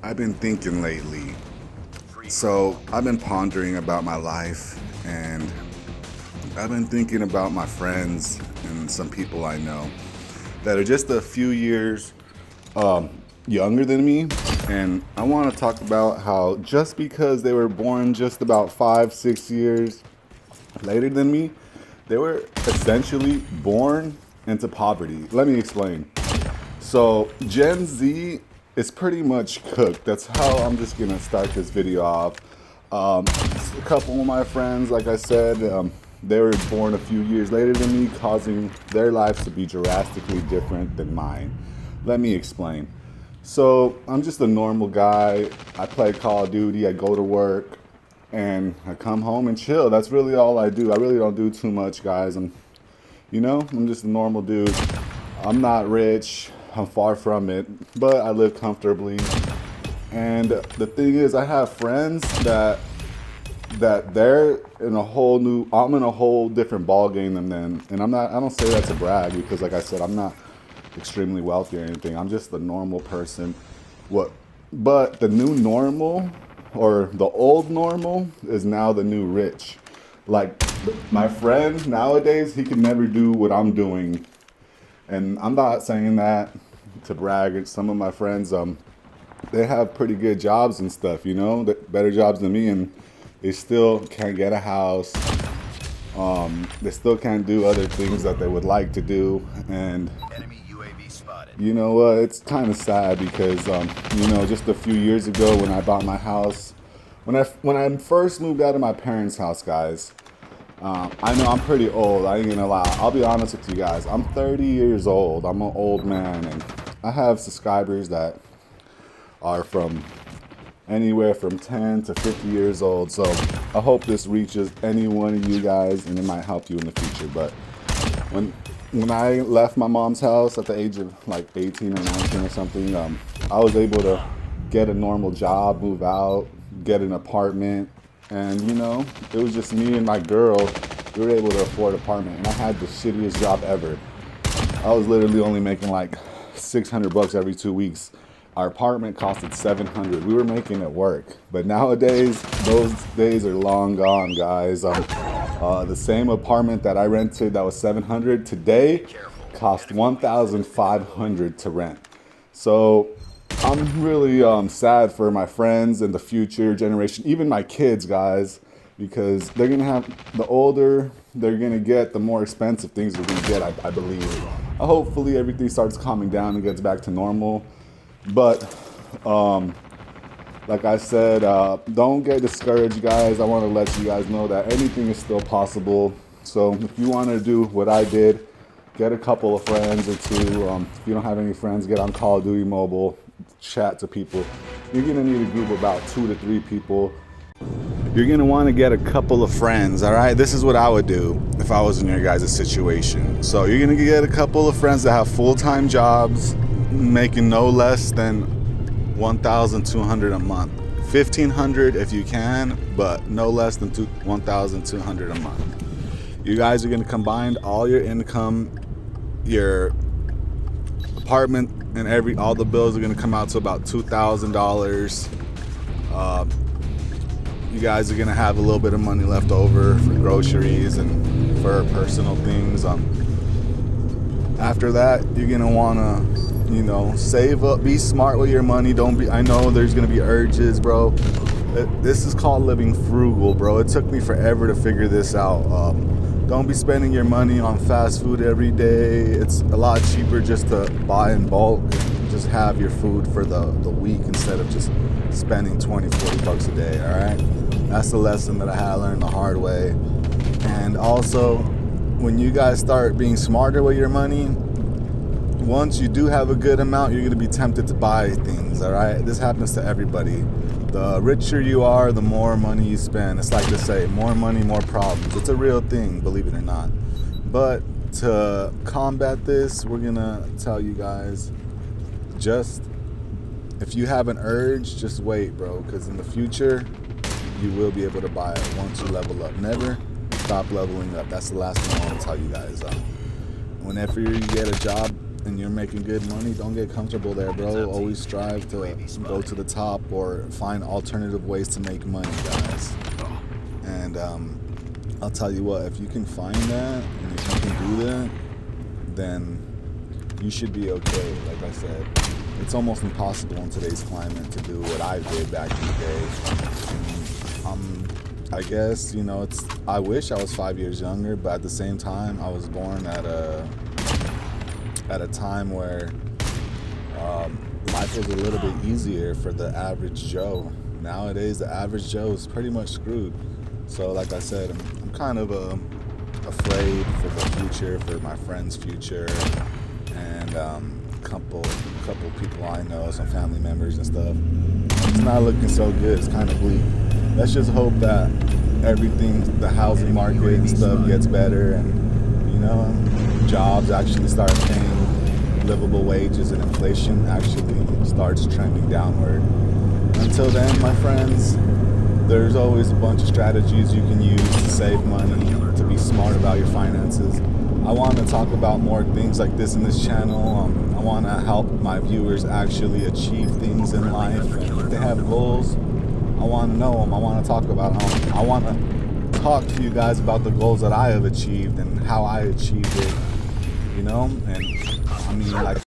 I've been thinking lately. So, I've been pondering about my life and I've been thinking about my friends and some people I know that are just a few years younger than me. And I want to talk about how just because they were born just about 5, 6 years later than me, they were essentially born into poverty. Let me explain. So Gen Z is pretty much cooked. That's how I'm just gonna start this video off. A couple of my friends, like I said, they were born a few years later than me, causing their lives to be drastically different than mine. Let me explain. So I'm just a normal guy. I play Call of Duty. I go to work, and I come home and chill. That's really all I do. I really don't do too much, guys. I'm just a normal dude. I'm not rich. I'm far from it, but I live comfortably. And the thing is, I have friends that they're in a whole new. I'm in a whole different ball game than them, and I'm not. I don't say that to brag because, like I said, I'm not extremely wealthy or anything. I'm just a normal person. What? But the new normal, or the old normal, is now the new rich. Like my friend nowadays, he can never do what I'm doing, and I'm not saying that to brag. Some of my friends, they have pretty good jobs and stuff, better jobs than me, and they still can't get a house. They still can't do other things that they would like to do, and Enemy UAV spotted. it's kind of sad because, just a few years ago when I bought my house, when I first moved out of my parents' house, guys. I know I'm pretty old. I ain't gonna lie. I'll be honest with you guys. I'm 30 years old. I'm an old man, and I have subscribers that are from anywhere from 10 to 50 years old. So I hope this reaches any one of you guys, and it might help you in the future. But when I left my mom's house at the age of like 18 or 19 or something, I was able to get a normal job, move out, get an apartment. And it was just me and my girl. We were able to afford an apartment, and I had the shittiest job ever. I was literally only making like $600 every 2 weeks. Our apartment costed $700. We were making it work. But nowadays, those days are long gone, guys. The same apartment that I rented that was $700 today cost $1,500 to rent. So I'm really sad for my friends and the future generation, even my kids, guys, because they're going to have, the older they're going to get, the more expensive things are going to get, I believe. Hopefully everything starts calming down and gets back to normal. But like I said, don't get discouraged, guys. I want to let you guys know that anything is still possible. So if you want to do what I did, get a couple of friends or two. If you don't have any friends, get on Call of Duty Mobile, chat to people. You're gonna need a group of about 2 to 3 people. You're gonna want to get a couple of friends, all right? This is what I would do if I was in your guys' situation. So you're gonna get a couple of friends that have full-time jobs, making no less than $1,200 a month. $1,500 if you can, but no less than $1,200 a month. You guys are gonna combine all your income, your apartment, and all the bills are gonna come out to about $2,000. You guys are gonna have a little bit of money left over for groceries and for personal things. After that, you're gonna wanna, save up, be smart with your money. I know there's gonna be urges, bro. This is called living frugal, bro. It took me forever to figure this out. Don't be spending your money on fast food every day. It's a lot cheaper just to buy in bulk and just have your food for the week instead of just spending 20, 40 bucks a day, all right? That's the lesson that I had to learn the hard way. And also, when you guys start being smarter with your money, once you do have a good amount, you're gonna be tempted to buy things, all right? This happens to everybody. The richer you are, the more money you spend. It's like they say, more money, more problems. It's a real thing, believe it or not. But to combat this, we're gonna tell you guys, just if you have an urge, just wait, bro, because in the future, you will be able to buy it once you level up. Never stop leveling up. That's the last thing I want to tell you guys. Whenever you get a job and you're making good money, don't get comfortable there, bro. Always strive to go to the top or find alternative ways to make money, guys. And I'll tell you what, if you can find that and if you can do that, then you should be okay. Like I said, it's almost impossible in today's climate to do what I did back in the day. I guess, you know, I wish I was 5 years younger, but at the same time, I was born at a time where life was a little bit easier for the average Joe. Nowadays, the average Joe is pretty much screwed. So, like I said, I'm kind of afraid for the future, for my friend's future, and a couple people I know, some family members and stuff. It's not looking so good. It's kind of bleak. Let's just hope that everything, the housing market and stuff gets better, and, you know, jobs actually start paying livable wages and inflation actually starts trending downward. Until then, my friends, there's always a bunch of strategies you can use to save money, to be smart about your finances. I want to talk about more things like this in this channel. I want to help my viewers actually achieve things in life. And if they have goals, I want to know them. I want to talk about them. I want to talk to you guys about the goals that I have achieved and how I achieved it, you know? And I mean, like,